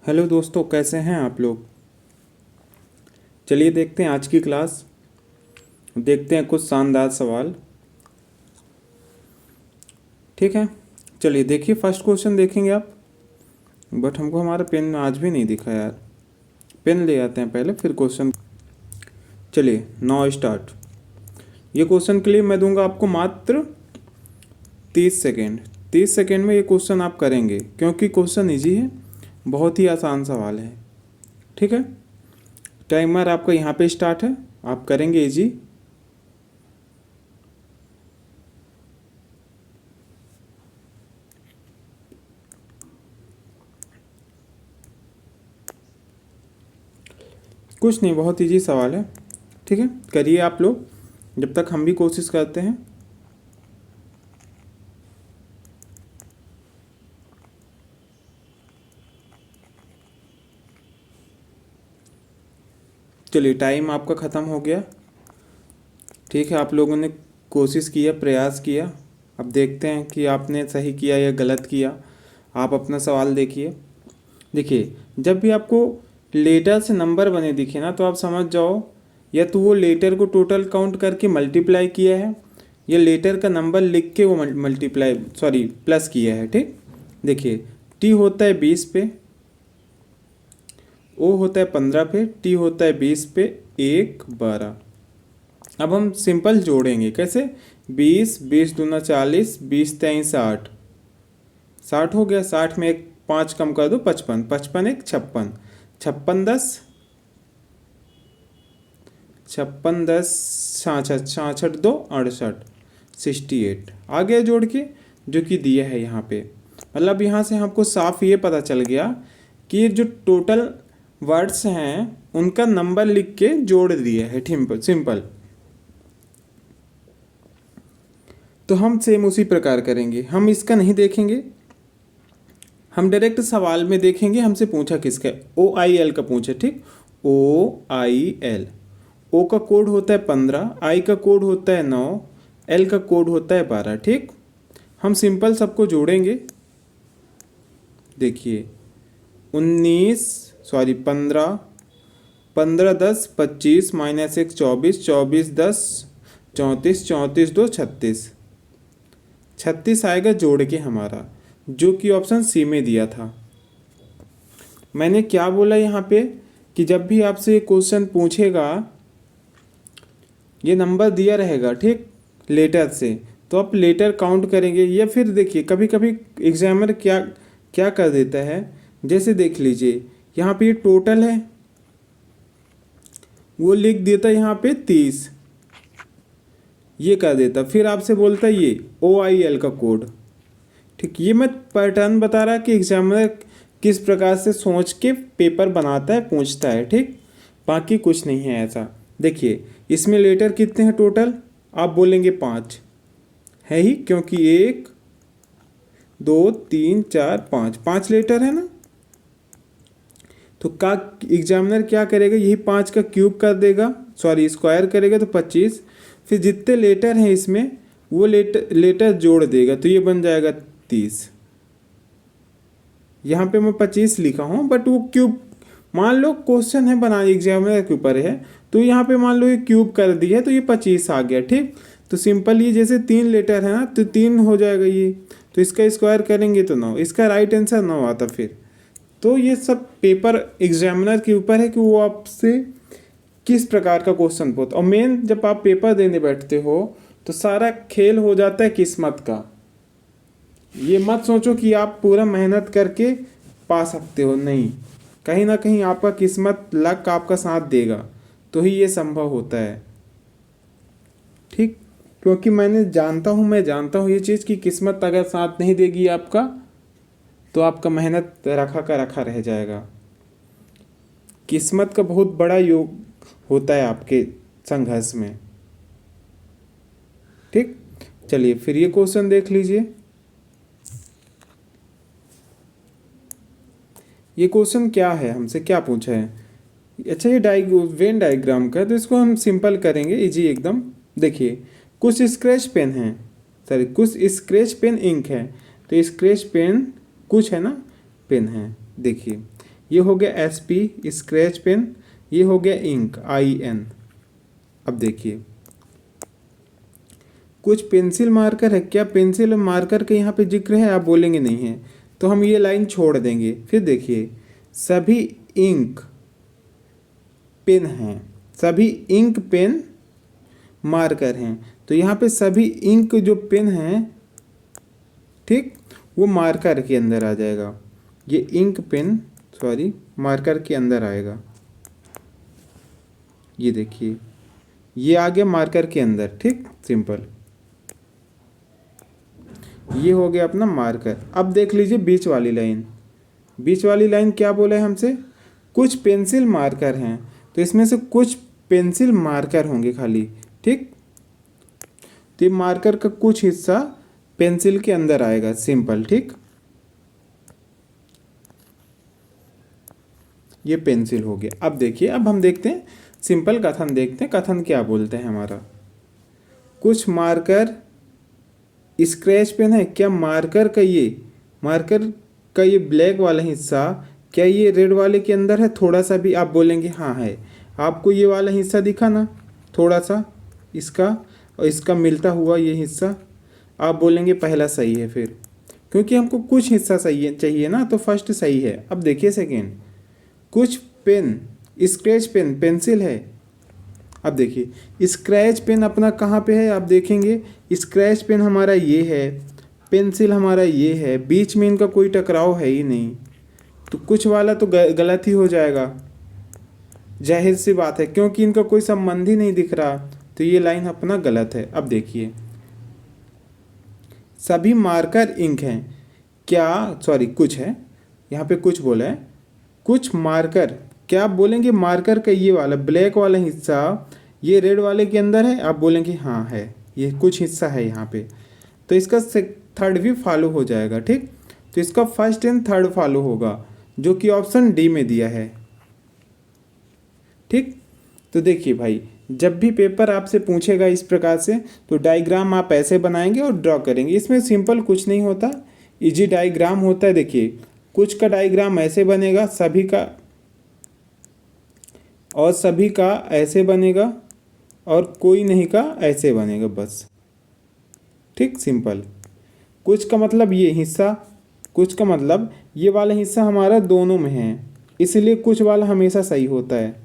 Hello दोस्तों, कैसे हैं आप लोग। चलिए देखते हैं आज की क्लास। देखते हैं कुछ शानदार सवाल। ठीक है, चलिए देखिए फर्स्ट क्वेश्चन देखेंगे आप। बट हमको हमारा पेन आज भी नहीं दिखा यार। पेन ले आते हैं पहले फिर क्वेश्चन। चलिए नाउ स्टार्ट। ये क्वेश्चन के लिए मैं दूंगा आपको मात्र 30 सेकेंड। 30 सेकेंड में ये क्वेश्चन आप करेंगे क्योंकि क्वेश्चन इजी है, बहुत ही आसान सवाल है। ठीक है, टाइमर आपका यहाँ पे स्टार्ट है, आप करेंगे इजी। कुछ नहीं, बहुत इजी सवाल है। ठीक है, करिए आप लोग जब तक हम भी कोशिश करते हैं। चलिए टाइम आपका ख़त्म हो गया। ठीक है, आप लोगों ने कोशिश किया, प्रयास किया। अब देखते हैं कि आपने सही किया या गलत किया। आप अपना सवाल देखिए। देखिए, जब भी आपको लेटर से नंबर बने दिखे ना तो आप समझ जाओ या तो वो लेटर को टोटल काउंट करके मल्टीप्लाई किया है या लेटर का नंबर लिख के वो प्लस किया है। ठीक, देखिए टी होता है 20 पे, ओ होता है 15 पे, टी होता है 20 पे, 1 12। अब हम सिंपल जोड़ेंगे कैसे। 20 20 दूना 40, 20 3 60, 60 हो गया। 60 में एक 5 कम कर दो 55, 55 एक 56, 56 10, 56 10 66, 66 2 68, 68 आ गया जोड़ के, जो कि दिया है यहाँ पे। मतलब यहाँ से हमको साफ ये पता चल गया कि जो टोटल वर्ड्स हैं उनका नंबर लिख के जोड़ दिया है। सिंपल। तो हम सेम उसी प्रकार करेंगे। हम इसका नहीं देखेंगे, हम डायरेक्ट सवाल में देखेंगे हमसे पूछा किसका। OIL का पूछा। ठीक, OIL। O का कोड होता है 15, I का कोड होता है 9, L का कोड होता है 12। ठीक, हम सिंपल सबको जोड़ेंगे। देखिए 15 15 10 25 माइनस 1 24, 24 10 34, 34 2 36, 36 आएगा जोड़ के हमारा, जो कि ऑप्शन सी में दिया था। मैंने क्या बोला यहाँ पे कि जब भी आपसे क्वेश्चन पूछेगा ये नंबर दिया रहेगा ठीक लेटर से, तो आप लेटर काउंट करेंगे। या फिर देखिए कभी कभी एग्जामिनर क्या क्या कर देता है, जैसे देख लीजिए यहाँ पे ये टोटल है, वो लिख देता है यहाँ पे 30, ये कर देता, फिर आपसे बोलता है ये OIL का कोड। ठीक, ये मैं पैटर्न बता रहा कि एग्जामिनर किस प्रकार से सोच के पेपर बनाता है, पूछता है। ठीक, बाकी कुछ नहीं है ऐसा। देखिए इसमें लेटर कितने हैं टोटल, आप बोलेंगे 5 है ही, क्योंकि 1 2 3 4 5, 5 लेटर है ना। तो का एग्जामिनर क्या करेगा, यही 5 का क्यूब कर देगा, स्क्वायर करेगा तो 25, फिर जितने लेटर हैं इसमें वो लेटर जोड़ देगा, तो ये बन जाएगा 30। यहाँ पे मैं 25 लिखा हूँ बट वो क्यूब, मान लो क्वेश्चन है बना एग्जामिनर के ऊपर है, तो यहाँ पे मान लो ये क्यूब कर दिया तो ये 25 आ गया। ठीक, तो सिंपल ये जैसे 3 लेटर है ना तो 3 हो जाएगा ये, तो इसका स्क्वायर करेंगे तो 9, इसका राइट आंसर 9 आता। फिर तो ये सब पेपर एग्जामिनर के ऊपर है कि वो आपसे किस प्रकार का क्वेश्चन पूछता। और मेन जब आप पेपर देने बैठते हो तो सारा खेल हो जाता है किस्मत का। ये मत सोचो कि आप पूरा मेहनत करके पा सकते हो, नहीं, कहीं ना कहीं आपका किस्मत लक आपका साथ देगा तो ही ये संभव होता है। ठीक, क्योंकि मैं जानता हूँ ये चीज़ कि किस्मत अगर साथ नहीं देगी आपका तो आपका मेहनत रखा का रखा रह जाएगा। किस्मत का बहुत बड़ा योग होता है आपके संघर्ष में। ठीक, चलिए फिर ये क्वेश्चन देख लीजिए। ये क्वेश्चन क्या है, हमसे क्या पूछा है। अच्छा, ये वेन डायग्राम का है तो इसको हम सिंपल करेंगे, इजी एकदम। देखिए कुछ स्क्रैच पेन है, कुछ स्क्रैच पेन इंक है, तो स्क्रैच पेन कुछ है ना पेन है। देखिए ये हो गया SP स्क्रैच पेन, ये हो गया इंक IN। अब देखिए कुछ पेंसिल मार्कर है, क्या पेंसिल मार्कर के यहाँ पे जिक्र है? आप बोलेंगे नहीं है, तो हम ये लाइन छोड़ देंगे। फिर देखिए सभी इंक पेन हैं, सभी इंक पेन मार्कर हैं, तो यहाँ पे सभी इंक जो पेन हैं, ठीक, वो मार्कर के अंदर आ जाएगा। ये इंक पेन मार्कर के अंदर आएगा। ये देखिए ये आ गया मार्कर के अंदर, ठीक, सिंपल। ये हो गया अपना मार्कर। अब देख लीजिए बीच वाली लाइन, बीच वाली लाइन क्या बोला है हमसे? कुछ पेंसिल मार्कर हैं, तो इसमें से कुछ पेंसिल मार्कर होंगे खाली, ठीक। तो ये मार्कर का कुछ हिस्सा पेंसिल के अंदर आएगा, सिंपल, ठीक। ये पेंसिल हो गया। अब देखिए, अब हम देखते हैं सिंपल कथन, देखते हैं कथन क्या बोलते हैं हमारा। कुछ मार्कर स्क्रैच पेन है, क्या मार्कर का ये ब्लैक वाला हिस्सा क्या ये रेड वाले के अंदर है? थोड़ा सा भी? आप बोलेंगे हाँ है। आपको ये वाला हिस्सा दिखा ना, थोड़ा सा इसका और इसका मिलता हुआ ये हिस्सा, आप बोलेंगे पहला सही है। फिर क्योंकि हमको कुछ हिस्सा सही है चाहिए ना, तो फर्स्ट सही है। अब देखिए सेकेंड, कुछ पेन स्क्रैच पेन पेंसिल है। अब देखिए स्क्रैच पेन अपना कहाँ पे है? आप देखेंगे स्क्रैच पेन हमारा ये है, पेंसिल हमारा ये है, बीच में इनका कोई टकराव है ही नहीं, तो कुछ वाला तो गलत ही हो जाएगा, जाहिर सी बात है, क्योंकि इनका कोई संबंध ही नहीं दिख रहा, तो ये लाइन अपना गलत है। अब देखिए सभी मार्कर इंक हैं, क्या कुछ है, यहाँ पे कुछ बोला है, कुछ मार्कर, क्या आप बोलेंगे मार्कर का ये वाला ब्लैक वाला हिस्सा ये रेड वाले के अंदर है? आप बोलेंगे हाँ है, ये कुछ हिस्सा है यहाँ पे, तो इसका थर्ड भी फॉलो हो जाएगा, ठीक। तो इसका फर्स्ट एंड थर्ड फॉलो होगा, जो कि ऑप्शन डी में दिया है, ठीक। तो देखिए भाई, जब भी पेपर आपसे पूछेगा इस प्रकार से, तो डायग्राम आप ऐसे बनाएंगे और ड्रॉ करेंगे। इसमें सिंपल कुछ नहीं होता, इजी डायग्राम होता है। देखिए कुछ का डायग्राम ऐसे बनेगा, सभी का ऐसे बनेगा, और कोई नहीं का ऐसे बनेगा, बस, ठीक, सिंपल। कुछ का मतलब ये हिस्सा, कुछ का मतलब ये वाला हिस्सा हमारा दोनों में है, इसलिए कुछ वाला हमेशा सही होता है,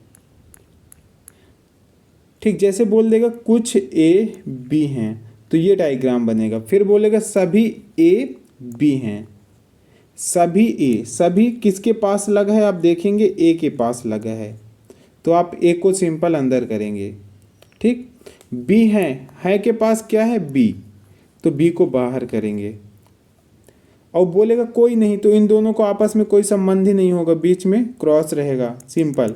ठीक। जैसे बोल देगा कुछ AB हैं, तो ये डायग्राम बनेगा। फिर बोलेगा सभी AB हैं, सभी किसके पास लगा है? आप देखेंगे A के पास लगा है, तो आप A को सिंपल अंदर करेंगे, ठीक। B है के पास क्या है? B, तो B को बाहर करेंगे। और बोलेगा कोई नहीं, तो इन दोनों को आपस में कोई संबंध ही नहीं होगा, बीच में क्रॉस रहेगा, सिंपल।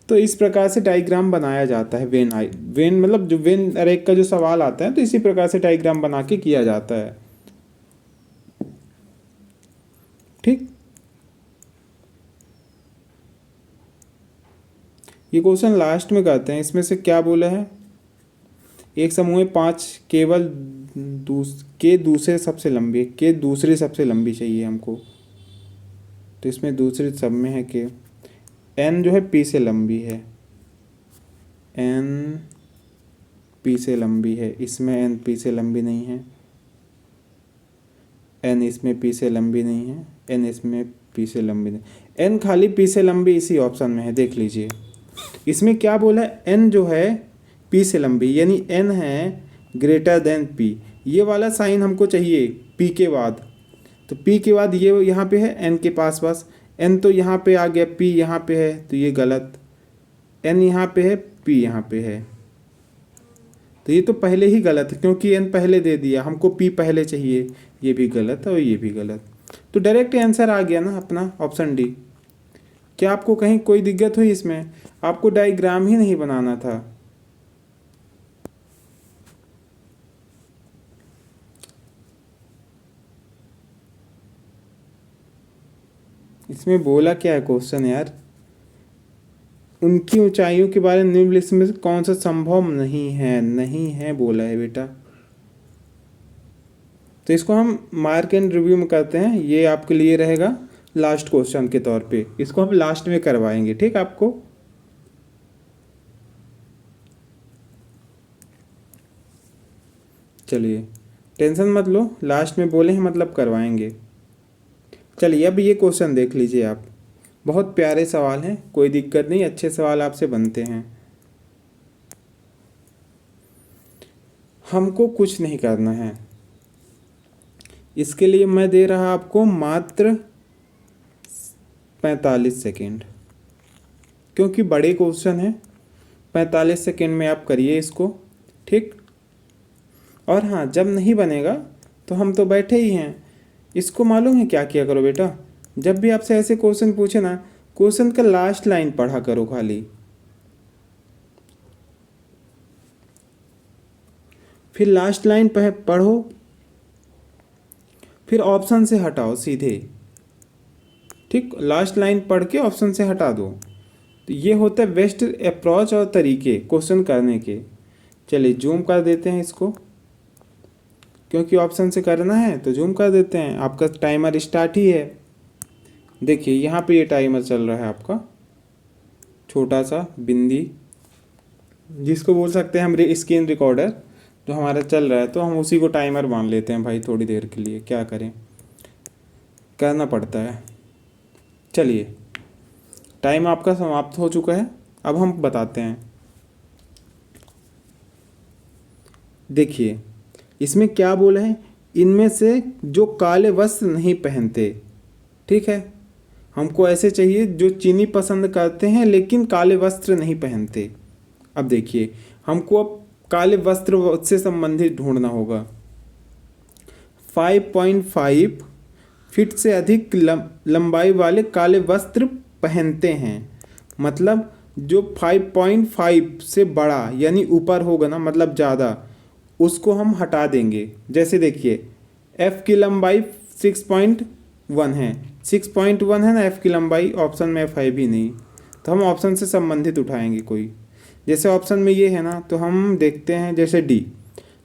तो इस प्रकार से डायग्राम बनाया जाता है। वेन मतलब जो वेन अरे का जो सवाल आता है, तो इसी प्रकार से डायग्राम बना के किया जाता है, ठीक। ये क्वेश्चन लास्ट में करते हैं। इसमें से क्या बोला है? एक समूह में 5 केवल दूसरे सबसे लंबी, के दूसरी सबसे लंबी चाहिए हमको, तो इसमें दूसरे सब में है के n जो है p से लंबी है, n p से लंबी है, इसमें n p से लंबी नहीं है, n इसमें p से लंबी नहीं है, n इसमें p से लंबी नहीं, n खाली p से लंबी इसी ऑप्शन में है, देख लीजिए। इसमें क्या बोला है? n जो है p से लंबी, यानी n है ग्रेटर देन p, ये वाला साइन हमको चाहिए p के बाद, तो p के बाद ये यहाँ पे है n के पास, n तो यहाँ पे आ गया, p यहाँ पे है, तो ये गलत, n यहाँ पे है, p यहाँ पे है, तो ये तो पहले ही गलत है, क्योंकि n पहले दे दिया, हमको p पहले चाहिए, ये भी गलत है और ये भी गलत। तो डायरेक्ट आंसर आ गया ना अपना ऑप्शन डी। क्या आपको कहीं कोई दिक्कत हुई इसमें? आपको डायग्राम ही नहीं बनाना था। इसमें बोला क्या है क्वेश्चन यार? उनकी ऊंचाइयों के बारे में निम्नलिखित में से कौन सा संभव नहीं है बोला है बेटा। तो इसको हम मार्क एंड रिव्यू में करते हैं, ये आपके लिए रहेगा। लास्ट क्वेश्चन के तौर पे, इसको हम लास्ट में करवाएंगे, ठीक आपको। चलिए टेंशन मत लो, लास्ट में बोले हैं मतलब करवाएंगे। चलिए अब ये क्वेश्चन देख लीजिए आप, बहुत प्यारे सवाल हैं, कोई दिक्कत नहीं, अच्छे सवाल आपसे बनते हैं। हमको कुछ नहीं करना है, इसके लिए मैं दे रहा आपको मात्र 45 सेकेंड, क्योंकि बड़े क्वेश्चन हैं। 45 सेकेंड में आप करिए इसको, ठीक। और हाँ, जब नहीं बनेगा तो हम तो बैठे ही हैं। इसको मालूम है क्या किया करो बेटा, जब भी आपसे ऐसे क्वेश्चन पूछे ना, क्वेश्चन का लास्ट लाइन पढ़ा करो खाली, फिर लास्ट लाइन पढ़ो, फिर ऑप्शन से हटाओ सीधे, ठीक। लास्ट लाइन पढ़ के ऑप्शन से हटा दो। तो ये होता है बेस्ट अप्रोच और तरीके क्वेश्चन करने के। चलिए जूम कर देते हैं इसको, क्योंकि ऑप्शन से करना है तो जूम कर देते हैं। आपका टाइमर स्टार्ट ही है, देखिए यहाँ पे ये टाइमर चल रहा है आपका, छोटा सा बिंदी, जिसको बोल सकते हैं हम स्क्रीन रिकॉर्डर, जो हमारा चल रहा है, तो हम उसी को टाइमर मान लेते हैं भाई, थोड़ी देर के लिए, क्या करें, करना पड़ता है। चलिए टाइम आपका समाप्त हो चुका है, अब हम बताते हैं। देखिए इसमें क्या बोला है, इनमें से जो काले वस्त्र नहीं पहनते, ठीक है, हमको ऐसे चाहिए जो चीनी पसंद करते हैं लेकिन काले वस्त्र नहीं पहनते। अब देखिए हमको अब काले वस्त्र से संबंधित ढूंढना होगा। 5.5 फीट से अधिक लंबाई वाले काले वस्त्र पहनते हैं, मतलब जो 5.5 से बड़ा यानी ऊपर होगा ना, मतलब ज़्यादा, उसको हम हटा देंगे। जैसे देखिए F की लंबाई 6.1 है, 6.1 है ना F की लंबाई, ऑप्शन में F है भी नहीं, तो हम ऑप्शन से संबंधित उठाएंगे कोई। जैसे ऑप्शन में ये है ना, तो हम देखते हैं जैसे D,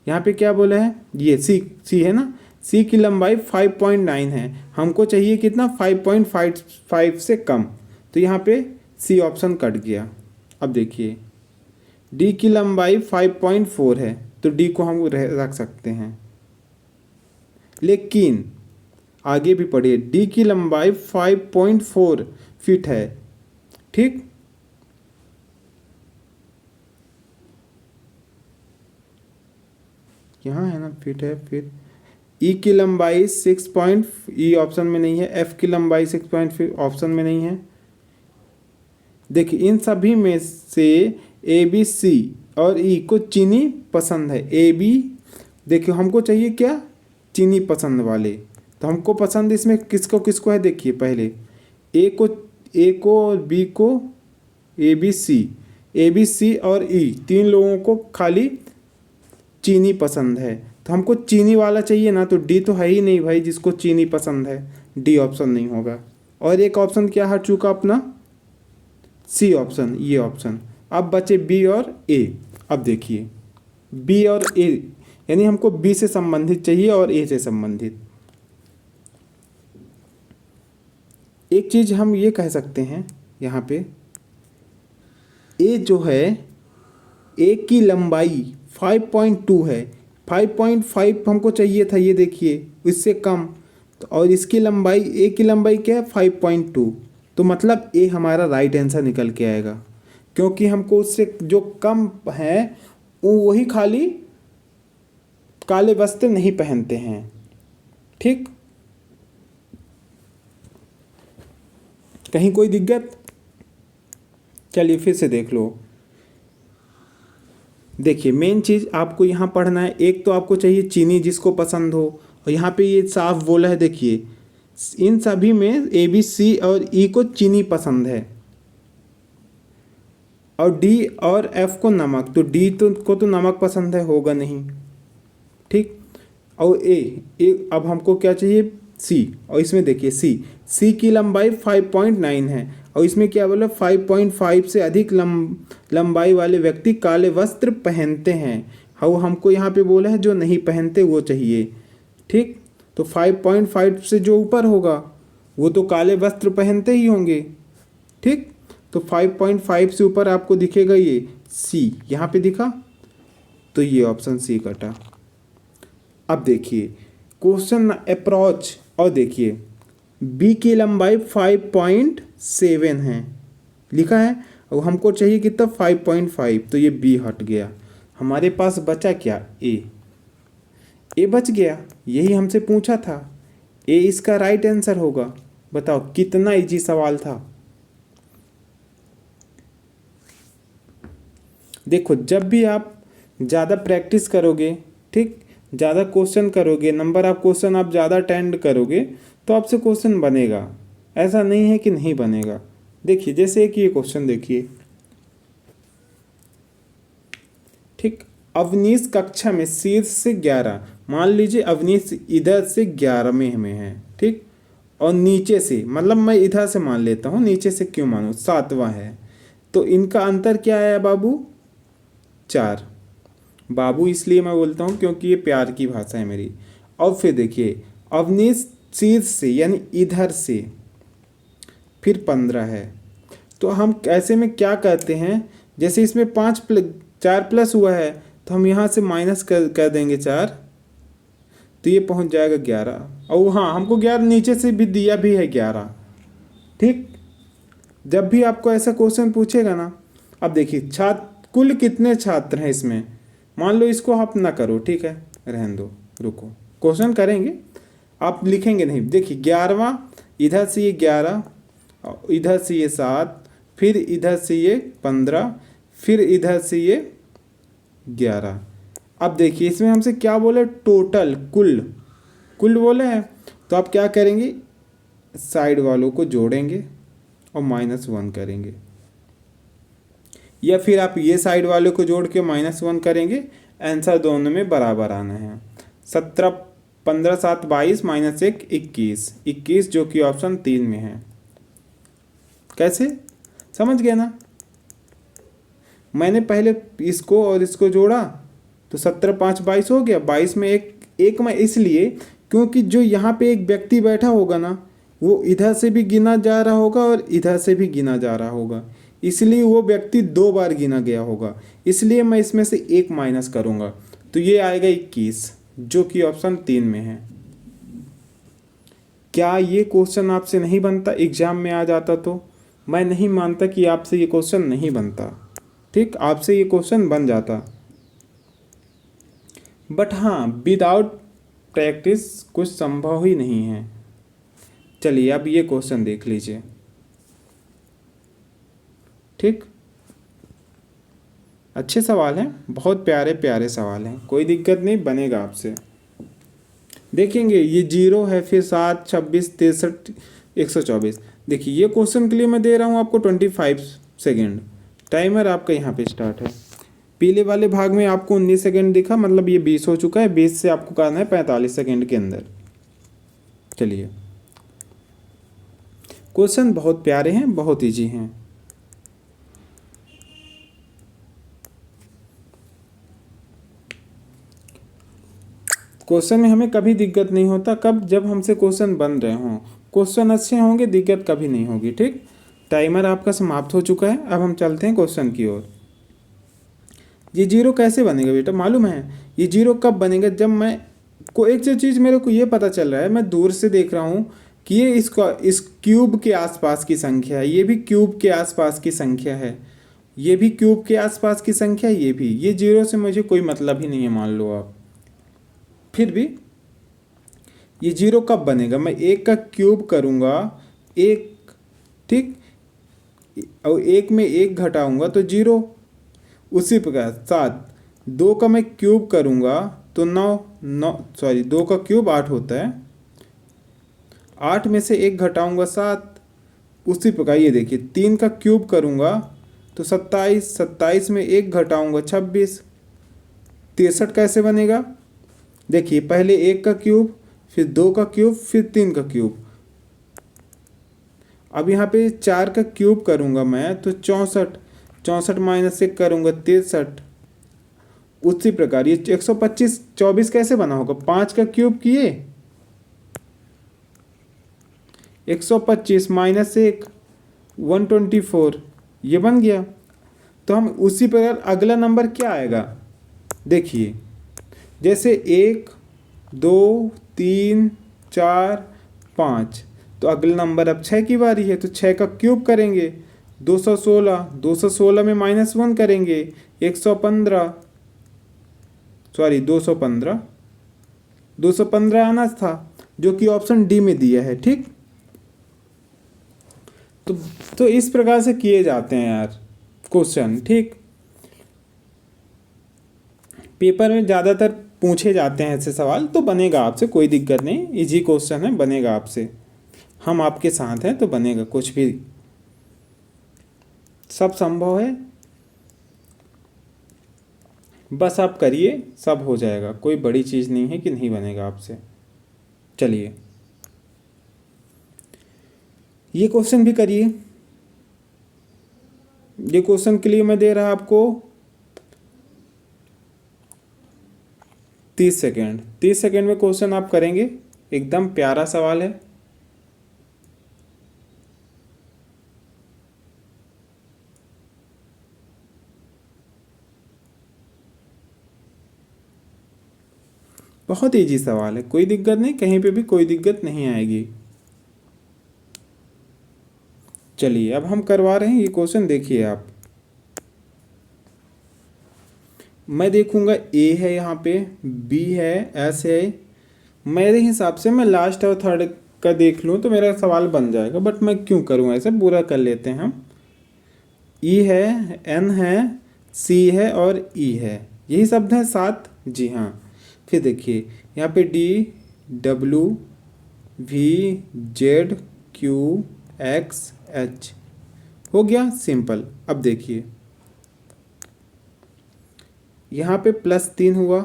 यहाँ पे क्या बोला है, ये C है ना, C की लंबाई 5.9 है, हमको चाहिए कितना, 5.5 से कम, तो यहाँ पे C ऑप्शन कट गया। अब देखिए D की लंबाई 5.4 है, तो D को हम रख सकते हैं, लेकिन आगे भी पढ़िए, D की लंबाई 5.4 फीट है, ठीक। यहाँ है ना फीट है, फिर E की लंबाई 6 E ऑप्शन में नहीं है, F की लंबाई 6.5 ऑप्शन में नहीं है। देखिए इन सभी में से A B C और E को चीनी पसंद है। A B, देखिए हमको चाहिए क्या, चीनी पसंद वाले, तो हमको पसंद इसमें किसको किसको है, देखिए पहले A को और B को, A B C और E, तीन लोगों को खाली चीनी पसंद है, तो हमको चीनी वाला चाहिए ना, तो D तो है ही नहीं भाई जिसको चीनी पसंद है, D ऑप्शन नहीं होगा। और एक ऑप्शन क्या हट चुका अपना, C ऑप्शन, ये ऑप्शन। अब बचे B और A। अब देखिए B और A, यानी हमको B से संबंधित चाहिए और A से संबंधित। एक चीज़ हम ये कह सकते हैं यहाँ पे, A जो है, A की लंबाई 5.2 है, 5.5 हमको चाहिए था, ये देखिए इससे कम, तो और इसकी लंबाई, A की लंबाई क्या है, 5.2, तो मतलब A हमारा राइट आंसर निकल के आएगा, क्योंकि हमको उससे जो कम है वो वही खाली काले वस्त्र नहीं पहनते हैं, ठीक। कहीं कोई दिक्कत, चलिए फिर से देख लो। देखिए मेन चीज़ आपको यहाँ पढ़ना है, एक तो आपको चाहिए चीनी जिसको पसंद हो, और यहाँ पे ये साफ बोला है, देखिए इन सभी में A B C और E को चीनी पसंद है, और D और F को नमक, तो D को तो नमक पसंद है, होगा नहीं, ठीक। और A अब हमको क्या चाहिए, C, और इसमें देखिए C की लंबाई 5.9 है, और इसमें क्या बोला, 5.5 से अधिक लंबाई वाले व्यक्ति काले वस्त्र पहनते हैं, और हमको यहाँ पे बोला है जो नहीं पहनते वो चाहिए, ठीक। तो 5.5 से जो ऊपर होगा वो तो काले वस्त्र पहनते ही होंगे। ठीक, तो 5.5 से ऊपर आपको दिखेगा ये सी, यहाँ पे दिखा, तो ये ऑप्शन सी कटा। अब देखिए क्वेश्चन अप्रोच, और देखिए बी की लंबाई 5.7 है लिखा है, और हमको चाहिए कितना 5.5, तो ये बी हट गया। हमारे पास बचा क्या, ए बच गया, यही हमसे पूछा था, ए इसका राइट आंसर होगा। बताओ कितना इजी सवाल था। देखो जब भी आप ज़्यादा प्रैक्टिस करोगे, ठीक, ज़्यादा क्वेश्चन करोगे, नंबर ऑफ क्वेश्चन आप ज़्यादा अटेंड करोगे, तो आपसे क्वेश्चन बनेगा, ऐसा नहीं है कि नहीं बनेगा। देखिए जैसे एक ये क्वेश्चन देखिए, ठीक, अवनीश कक्षा में शीर्ष से 11, मान लीजिए अवनीश इधर से 11वें में है, ठीक, और नीचे से, मतलब मैं इधर से मान लेता हूँ, नीचे से क्यों मानूँ, 7वां है, तो इनका अंतर क्या है बाबू, 4। बाबू इसलिए मैं बोलता हूँ क्योंकि ये प्यार की भाषा है मेरी। और फिर देखिए अवनीश शीर्ष से यानी इधर से फिर 15 है, तो हम ऐसे में क्या कहते हैं, जैसे इसमें 4 प्लस हुआ है, तो हम यहाँ से माइनस कर देंगे 4, तो ये पहुँच जाएगा 11। और हाँ हमको 11 नीचे से भी दिया भी है 11। ठीक, जब भी आपको ऐसा क्वेश्चन पूछेगा ना, अब देखिए छात्र कुल कितने छात्र हैं इसमें, मान लो इसको आप ना करो, ठीक है, रहने दो, रुको, क्वेश्चन करेंगे, आप लिखेंगे नहीं। देखिए 11वां, इधर से ये 11, इधर से ये 7, फिर इधर से ये 15, फिर इधर से ये 11। अब देखिए इसमें हमसे क्या बोले, टोटल, कुल बोले हैं, तो आप क्या करेंगे, साइड वालों को जोड़ेंगे और -1 करेंगे, या फिर आप ये साइड वालों को जोड़ के -1 करेंगे। आंसर दोनों में बराबर आना है। 17, 15, 7, 22 -1 21, जो कि ऑप्शन 3 में है। कैसे, समझ गए ना, मैंने पहले इसको और इसको जोड़ा, तो 17, 5, 22 हो गया। 22 में एक में इसलिए क्योंकि जो यहाँ पे एक व्यक्ति बैठा होगा ना, वो इधर से भी गिना जा रहा होगा और इधर से भी गिना जा रहा होगा, इसलिए वो व्यक्ति 2 बार गिना गया होगा, इसलिए मैं इसमें से 1 माइनस करूँगा, तो ये आएगा 21, जो कि ऑप्शन 3 में है। क्या ये क्वेश्चन आपसे नहीं बनता, एग्जाम में आ जाता तो? मैं नहीं मानता कि आपसे ये क्वेश्चन नहीं बनता, ठीक, आपसे ये क्वेश्चन बन जाता, बट हाँ विदाउट प्रैक्टिस कुछ संभव ही नहीं है। चलिए अब ये क्वेश्चन देख लीजिए, ठीक, अच्छे सवाल हैं, बहुत प्यारे प्यारे सवाल हैं, कोई दिक्कत नहीं, बनेगा आपसे। देखेंगे ये 0 है, फिर 7, 26, 63, 124। देखिए ये क्वेश्चन के लिए मैं दे रहा हूँ आपको 25 सेकेंड, टाइमर आपका यहाँ पे स्टार्ट है। पीले वाले भाग में आपको 19 सेकेंड दिखा, मतलब ये 20 हो चुका है, 20 से आपको करना है 45 सेकेंड के अंदर। चलिए क्वेश्चन बहुत प्यारे हैं, बहुत ईजी हैं। क्वेश्चन में हमें कभी दिक्कत नहीं होता, कब, जब हमसे क्वेश्चन बन रहे हों, क्वेश्चन अच्छे होंगे, दिक्कत कभी नहीं होगी, ठीक। टाइमर आपका समाप्त हो चुका है, अब हम चलते हैं क्वेश्चन की ओर। ये 0 कैसे बनेगा बेटा, मालूम है ये 0 कब बनेगा, जब मैं को एक चीज़ मेरे को ये पता चल रहा है, मैं दूर से देख रहा हूँ कि ये इस क्यूब के आसपास की संख्या है, ये भी क्यूब के आसपास की संख्या है, ये भी क्यूब के आसपास की संख्या है, ये भी, ये 0 से मुझे कोई मतलब ही नहीं है, मान लो आप। फिर भी ये 0 कब बनेगा, मैं 1 का क्यूब करूँगा, 1, ठीक, और 1 में 1 घटाऊँगा तो 0, उसी प्रकार 7, 2 का मैं क्यूब करूँगा तो 2 का क्यूब 8 होता है, 8 में से 1 घटाऊँगा 7, उसी प्रकार ये देखिए 3 का क्यूब करूँगा तो 27, 27 में 1 घटाऊँगा 26, 63 कैसे बनेगा, देखिए पहले 1 का क्यूब, फिर 2 का क्यूब, फिर 3 का क्यूब, अब यहाँ पे 4 का क्यूब करूँगा मैं तो 64, 64 माइनस 1 करूँगा 63, उसी प्रकार ये 125, 24 कैसे बना होगा, 5 का क्यूब किए, 125 माइनस 1 124, ये बन गया। तो हम उसी प्रकार अगला नंबर क्या आएगा देखिए, जैसे 1 2 3 4 5, तो अगला नंबर अब 6 की बारी है, तो 6 का क्यूब करेंगे 216, 216 में -1 करेंगे 115, सॉरी 215, 215 आना था जो कि ऑप्शन डी में दिया है। ठीक, तो इस प्रकार से किए जाते हैं यार क्वेश्चन। ठीक, पेपर में ज़्यादातर पूछे जाते हैं ऐसे सवाल, तो बनेगा आपसे, कोई दिक्कत नहीं, इजी क्वेश्चन है, बनेगा आपसे, हम आपके साथ हैं, तो बनेगा, कुछ भी सब संभव है, बस आप करिए, सब हो जाएगा, कोई बड़ी चीज़ नहीं है कि नहीं बनेगा आपसे। चलिए ये क्वेश्चन भी करिए। ये क्वेश्चन के लिए मैं दे रहा आपको 30 सेकेंड। 30 सेकेंड में क्वेश्चन आप करेंगे, एकदम प्यारा सवाल है। बहुत इजी सवाल है, कोई दिक्कत नहीं, कहीं पे भी कोई दिक्कत नहीं आएगी। चलिए अब हम करवा रहे हैं ये क्वेश्चन, देखिए आप, मैं देखूंगा ए है यहाँ पे, बी है, एस है, मेरे हिसाब से मैं लास्ट और थर्ड का देख लूँ तो मेरा सवाल बन जाएगा, बट मैं क्यों करूँ ऐसे, पूरा कर लेते हैं हम। ई है, एन है, सी है और ई है, यही शब्द हैं 7, जी हाँ। फिर देखिए यहाँ पे D, W, V, Z, Q, X, H, हो गया सिंपल। अब देखिए यहाँ पे +3 हुआ,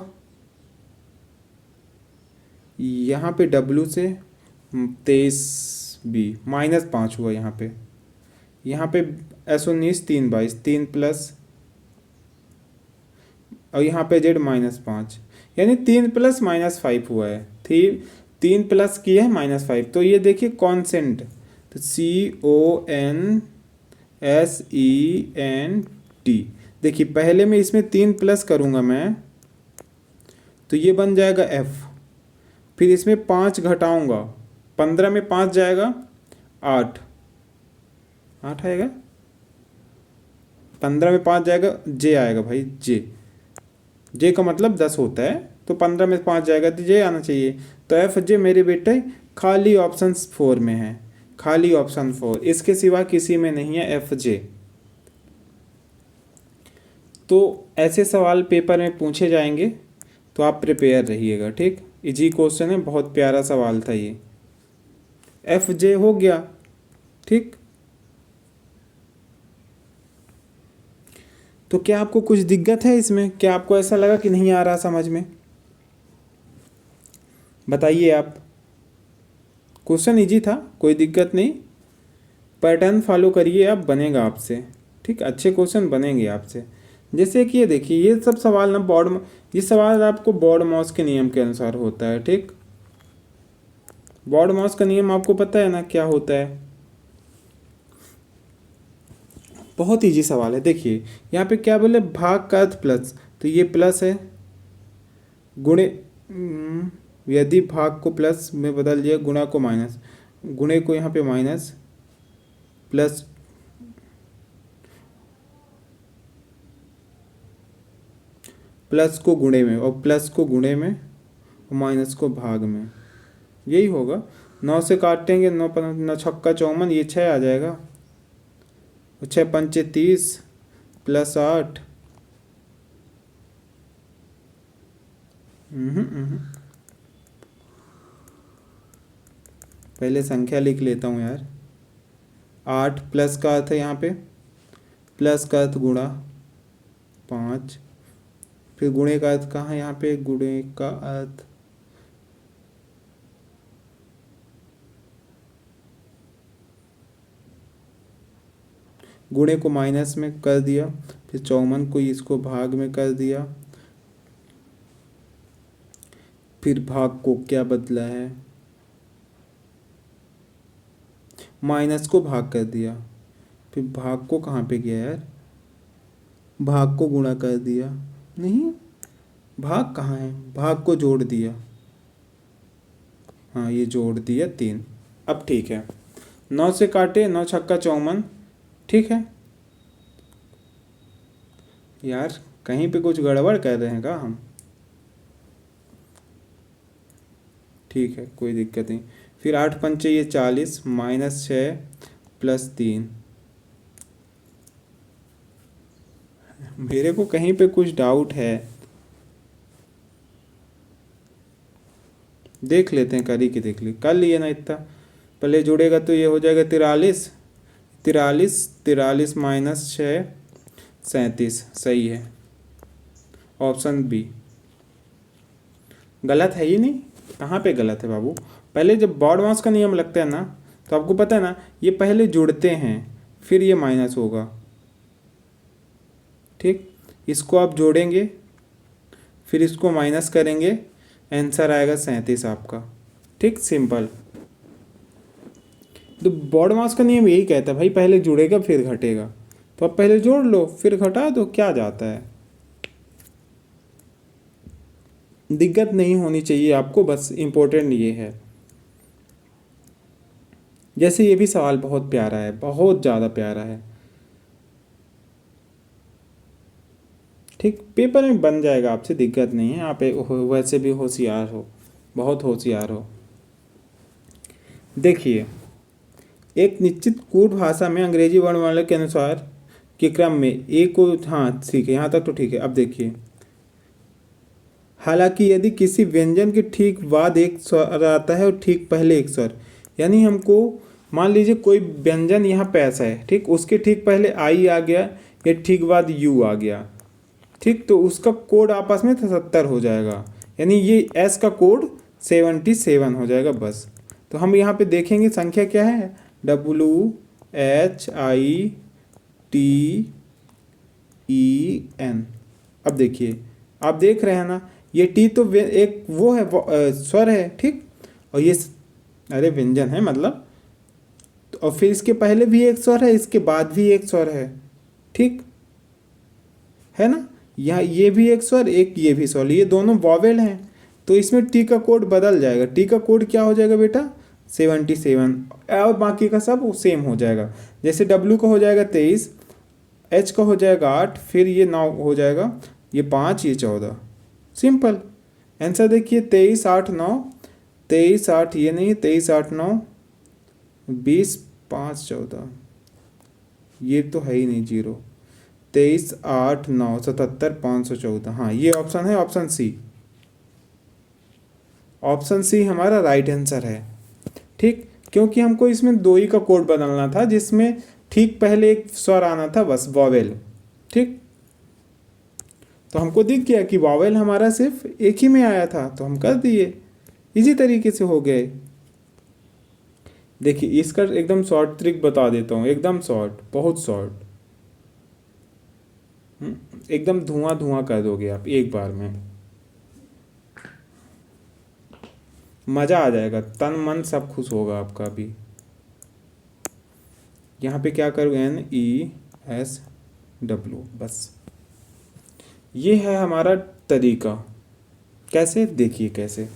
यहाँ पे डब्ल्यू से 23B, -5 हुआ यहाँ पे S19 3/22 3 प्लस, और यहाँ पे जेड -5, यानी 3 + -5 हुआ है, 3 प्लस किया है -5, तो ये देखिए कॉन्सेंट, तो CONSENT, देखिए पहले में इसमें 3 प्लस करूँगा मैं, तो ये बन जाएगा F, फिर इसमें 5 घटाऊँगा, 15 में 5 जाएगा 8 आएगा, 15 में 5 जाएगा, J आएगा भाई, J का मतलब 10 होता है, तो 15 में 5 जाएगा तो J आना चाहिए। तो FJ मेरे बेटे खाली ऑप्शन 4 में है, खाली ऑप्शन 4, इसके सिवा किसी में नहीं है FJ। तो ऐसे सवाल पेपर में पूछे जाएंगे, तो आप प्रिपेयर रहिएगा। ठीक, इजी क्वेश्चन है, बहुत प्यारा सवाल था ये, FJ हो गया। ठीक, तो क्या आपको कुछ दिक्कत है इसमें, क्या आपको ऐसा लगा कि नहीं आ रहा समझ में, बताइए आप। क्वेश्चन इजी था, कोई दिक्कत नहीं, पैटर्न फॉलो करिए आप, बनेगा आपसे। ठीक, अच्छे क्वेश्चन बनेंगे आपसे। जैसे कि ये देखिए, ये सब सवाल ना ये सवाल आपको बॉड मॉस के नियम के अनुसार होता है। ठीक, बॉड मॉस का नियम आपको पता है ना क्या होता है, बहुत इजी सवाल है। देखिए यहाँ पे क्या बोले, भाग का अर्थ प्लस, तो ये प्लस है, गुणे, यदि भाग को प्लस में बदल दिया, गुणा को माइनस, गुणे को यहाँ पे माइनस, प्लस, प्लस को गुणे में, और प्लस को गुणे में, और माइनस को भाग में, यही होगा। 9 से काटेंगे, 9 9 छक्का 54, ये 6 आ जाएगा, 6 पंचे 30 + 8, पहले संख्या लिख लेता हूँ यार। 8 प्लस का अर्थ है यहाँ पे, प्लस का अर्थ गुणा 5, फिर गुणे का अर्थ कहाँ है यहाँ पे, गुणे का अर्थ गुणे को माइनस में कर दिया, फिर 54 को इसको भाग में कर दिया, फिर भाग को क्या बदला है, माइनस को भाग कर दिया, फिर भाग को कहाँ पे गया यार, भाग को गुणा कर दिया, नहीं भाग कहाँ है, भाग को जोड़ दिया, हाँ ये जोड़ दिया 3। अब ठीक है, 9 से काटे, 9 छक्का 54, ठीक है। यार कहीं पे कुछ गड़बड़ कर रहे हैं क्या हम, ठीक है कोई दिक्कत नहीं। फिर 8 पंचे ये 40, -6 +3। मेरे को कहीं पे कुछ डाउट है, देख लेते हैं, कर ही के देख ली, कर लिए ना इतना। पहले जुड़ेगा तो ये हो जाएगा 43, 43, 43 -6 37, सही है, ऑप्शन बी। गलत है ही नहीं, कहाँ पे गलत है बाबू। पहले जब बॉड मास का नियम लगता है ना, तो आपको पता है ना, ये पहले जुड़ते हैं फिर ये माइनस होगा, ठीक। इसको आप जोड़ेंगे फिर इसको माइनस करेंगे, आंसर आएगा 37 आपका, ठीक, सिंपल। तो बॉड मास का नियम यही कहता है भाई, पहले जुड़ेगा फिर घटेगा, तो आप पहले जोड़ लो फिर घटा दो, क्या जाता है। दिक्कत नहीं होनी चाहिए आपको, बस इम्पोर्टेंट ये है। जैसे ये भी सवाल बहुत प्यारा है, बहुत ज़्यादा प्यारा है, ठीक, पेपर में बन जाएगा आपसे, दिक्कत नहीं है। आप वैसे भी होशियार हो, बहुत होशियार हो। देखिए, एक निश्चित कूट भाषा में अंग्रेजी वर्णमाला के अनुसार के क्रम में ए को, हाँ ठीक है, यहाँ तक तो ठीक है। अब देखिए, हालांकि यदि किसी व्यंजन के ठीक बाद एक स्वर आता है और ठीक पहले एक स्वर, यानी हमको मान लीजिए कोई व्यंजन यहाँ पे ऐसा है, ठीक, उसके ठीक पहले आई आ गया या ठीक बाद यू आ गया, ठीक, तो उसका कोड आपस में 77 हो जाएगा, यानी ये एस का कोड 77 हो जाएगा बस। तो हम यहाँ पे देखेंगे संख्या क्या है, WHITEN। अब देखिए, आप देख रहे हैं ना, ये टी तो एक वो है, स्वर है, ठीक, और ये अरे व्यंजन है मतलब, तो और फिर इसके पहले भी एक स्वर है, इसके बाद भी एक स्वर है, ठीक है ना। यहाँ ये भी एक स्वर, एक ये भी स्वर, ये दोनों वॉवेल हैं, तो इसमें टी का कोड बदल जाएगा। टी का कोड क्या हो जाएगा बेटा, 77, और बाकी का सब सेम हो जाएगा। जैसे डब्ल्यू का हो जाएगा 23, एच का हो जाएगा 8, फिर ये 9 हो जाएगा, ये 5, ये 14, सिंपल। आंसर देखिए 23 8 9, 23 8 ये नहीं, 23 8 9 20 5 14, ये तो है ही नहीं, 0, 23 8 9 77 514, हाँ ये ऑप्शन है, ऑप्शन सी। ऑप्शन सी हमारा राइट आंसर है, ठीक, क्योंकि हमको इसमें दो ही का कोड बदलना था, जिसमें ठीक पहले एक स्वर आना था बस, वॉवेल, ठीक। तो हमको दिख गया कि वॉवेल हमारा सिर्फ एक ही में आया था, तो हम कर दिए, इसी तरीके से हो गए। देखिए इसका एकदम शॉर्ट ट्रिक बता देता हूँ, एकदम शॉर्ट, बहुत शॉर्ट, एकदम धुआं धुआं कर दोगे आप एक बार में, मज़ा आ जाएगा, तन मन सब खुश होगा आपका भी। यहाँ पे क्या करूँ, NESW, बस ये है हमारा तरीका। कैसे, देखिए कैसे।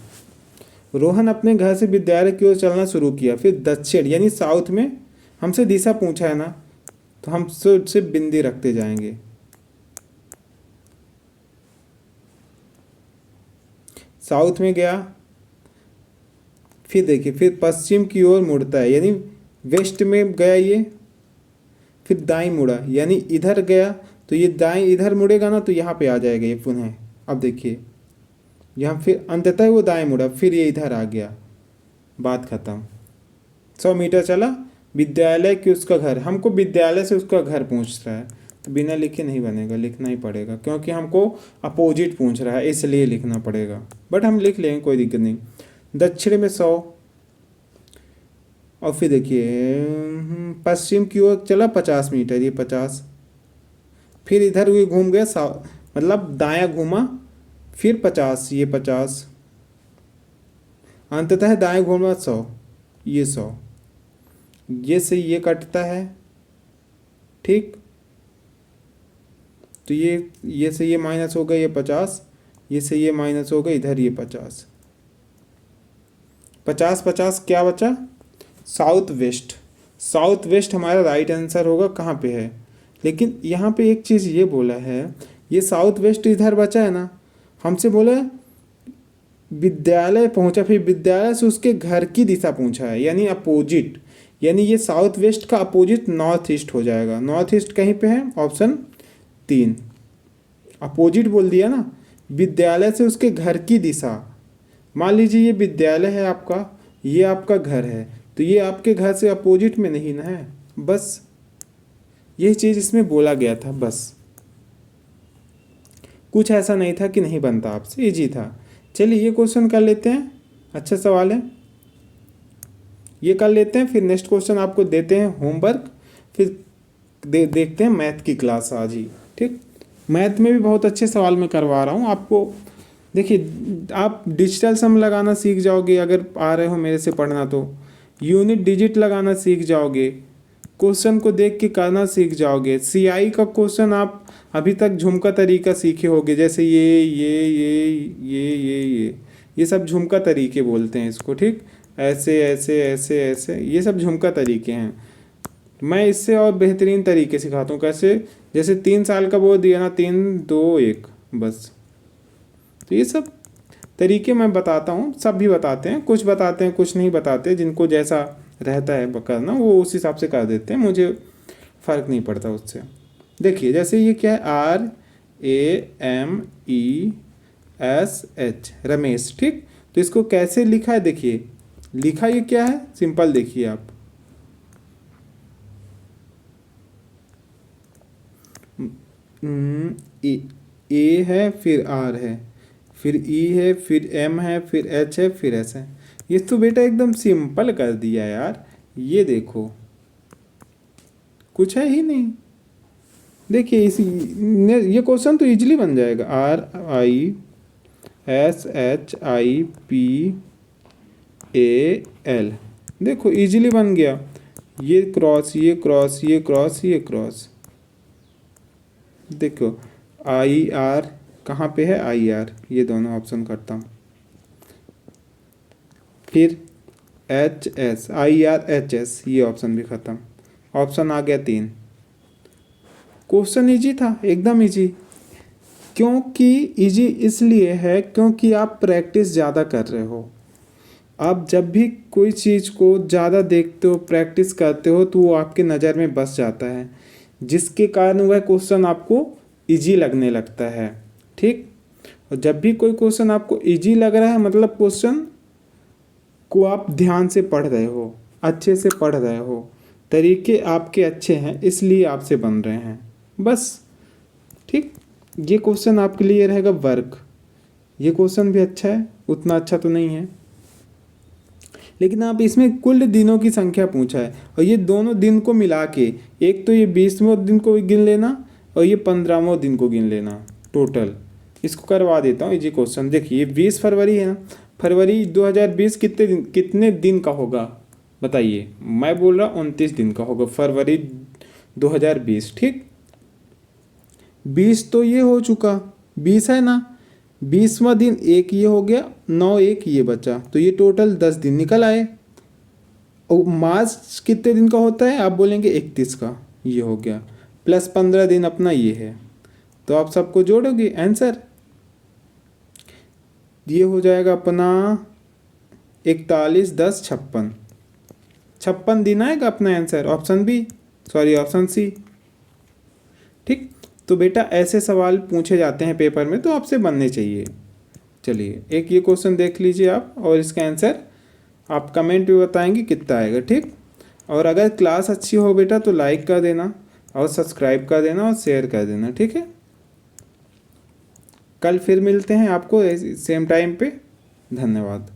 रोहन अपने घर से विद्यालय की ओर चलना शुरू किया, फिर दक्षिण यानी साउथ में हमसे दिशा पूछा है ना, तो हम उससे बिंदी रखते जाएंगे। साउथ में गया, फिर देखिए, फिर पश्चिम की ओर मुड़ता है, यानी वेस्ट में गया ये, फिर दाईं मुड़ा, यानी इधर गया, तो ये दाईं इधर मुड़ेगा ना, तो यहाँ पे आ जाएगा ये पुनः। अब देखिए यहाँ फिर अंततः वो दाएं मुड़ा, फिर ये इधर आ गया, बात खत्म। 100 मीटर चला, विद्यालय की उसका घर, हमको विद्यालय से उसका घर पूछ रहा है, तो बिना लिखे नहीं बनेगा, लिखना ही पड़ेगा, क्योंकि हमको अपोजिट पूछ रहा है, इसलिए लिखना पड़ेगा, बट हम लिख लेंगे, कोई दिक्कत नहीं। दक्षिण में 100, और फिर देखिए पश्चिम की ओर चला 50 मीटर, ये 50, फिर इधर हुए घूम गया, मतलब दायां घूमा, फिर 50, ये 50, अंततः दाएं घूमा 100, ये 100। ये से ये कटता है, ठीक। तो ये से ये माइनस हो गया, ये 50, ये से ये माइनस हो गया, इधर ये 50, 50 50 क्या बचा, साउथ वेस्ट। साउथ वेस्ट हमारा राइट आंसर होगा, कहाँ पे है। लेकिन यहाँ पे एक चीज़ ये बोला है, ये साउथ वेस्ट इधर बचा है ना, हमसे बोला है विद्यालय पहुंचा, फिर विद्यालय से उसके घर की दिशा पूछा है, यानी अपोजिट, यानी ये साउथ वेस्ट का अपोजिट नॉर्थ ईस्ट हो जाएगा। नॉर्थ ईस्ट कहीं पे है, ऑप्शन 3, अपोजिट बोल दिया ना। विद्यालय से उसके घर की दिशा, मान लीजिए ये विद्यालय है आपका, ये आपका घर है, तो ये आपके घर से अपोजिट में नहीं ना है, बस यही चीज़ इसमें बोला गया था। बस कुछ ऐसा नहीं था कि नहीं बनता आपसे, इजी था। चलिए ये क्वेश्चन कर लेते हैं, अच्छा सवाल है, ये कर लेते हैं, फिर नेक्स्ट क्वेश्चन आपको देते हैं होमवर्क, फिर देखते हैं मैथ की क्लास आज ही, ठीक। मैथ में भी बहुत अच्छे सवाल मैं करवा रहा हूँ आपको। देखिए आप डिजिटल सम लगाना सीख जाओगे अगर आ रहे हो मेरे से पढ़ना, तो यूनिट डिजिट लगाना सीख जाओगे, क्वेश्चन को देख के करना सीख जाओगे। सीआई का क्वेश्चन आप अभी तक झुमका तरीका सीखे होगे, जैसे ये सब झुमका तरीके बोलते हैं इसको, ठीक। ऐसे ऐसे ऐसे ऐसे, ये सब झुमका तरीके हैं। मैं इससे और बेहतरीन तरीके सिखाता हूँ, कैसे, जैसे 3 साल का वो दिया ना, 3 2 1 बस। तो ये सब तरीके मैं बताता हूँ, सब भी बताते हैं, कुछ बताते हैं कुछ नहीं बताते, जिनको जैसा रहता है करना वो उस हिसाब से कर देते हैं, मुझे फ़र्क नहीं पड़ता उससे। देखिए जैसे ये क्या है, RAMESH, रमेश, ठीक। तो इसको कैसे लिखा है, देखिए लिखा ये क्या है, सिंपल देखिए आप, ए है, फिर आर है, फिर ई है, फिर एम है, फिर एच है, फिर एस है। ये तो बेटा एकदम सिंपल कर दिया यार, ये देखो कुछ है ही नहीं। देखिए ये क्वेश्चन तो इजीली बन जाएगा, RISHIPAL, देखो इजीली बन गया, ये क्रॉस ये क्रॉस ये क्रॉस ये क्रॉस, देखो IR कहाँ पे है, IR, ये दोनों ऑप्शन करता हूँ, फिर HS IRHS, ये ऑप्शन भी ख़त्म, ऑप्शन आ गया 3। क्वेश्चन इजी था, एकदम इजी। क्योंकि इजी इसलिए है क्योंकि आप प्रैक्टिस ज़्यादा कर रहे हो। आप जब भी कोई चीज़ को ज़्यादा देखते हो, प्रैक्टिस करते हो, तो वो आपके नज़र में बस जाता है, जिसके कारण वह क्वेश्चन आपको इजी लगने लगता है, ठीक। और जब भी कोई क्वेश्चन आपको इजी लग रहा है, मतलब क्वेश्चन को आप ध्यान से पढ़ रहे हो, अच्छे से पढ़ रहे हो, तरीके आपके अच्छे हैं, इसलिए आपसे बन रहे हैं, बस, ठीक। ये क्वेश्चन आपके लिए रहेगा वर्क, ये क्वेश्चन भी अच्छा है, उतना अच्छा तो नहीं है, लेकिन आप इसमें कुल दिनों की संख्या पूछा है, और ये दोनों दिन को मिला के, एक तो ये 20वें दिन को गिन लेना और ये 15वें दिन को गिन लेना टोटल। इसको करवा देता हूँ ये क्वेश्चन। देखिए 20 फरवरी है ना, फरवरी 2020 कितने दिन का होगा बताइए। मैं बोल रहा 29 दिन का होगा फरवरी 2020, ठीक। 20 तो ये हो चुका, 20 है ना, 20वां दिन एक ये हो गया, 9 एक ये बचा, तो ये टोटल 10 दिन निकल आए। और मार्च कितने दिन का होता है, आप बोलेंगे 31 का, ये हो गया, प्लस 15 दिन अपना ये है, तो आप सबको जोड़ोगे आंसर ये हो जाएगा अपना 41 10 56, 56 दिन आएगा अपना answer, option B, sorry option C, ठीक। तो बेटा ऐसे सवाल पूछे जाते हैं पेपर में, तो आपसे बनने चाहिए। चलिए एक ये क्वेश्चन देख लीजिए आप, और इसका आंसर आप कमेंट में बताएंगे कितना आएगा, ठीक। और अगर क्लास अच्छी हो बेटा तो लाइक कर देना, और सब्सक्राइब कर देना, और शेयर कर देना, ठीक है। कल फिर मिलते हैं आपको सेम टाइम पे, धन्यवाद।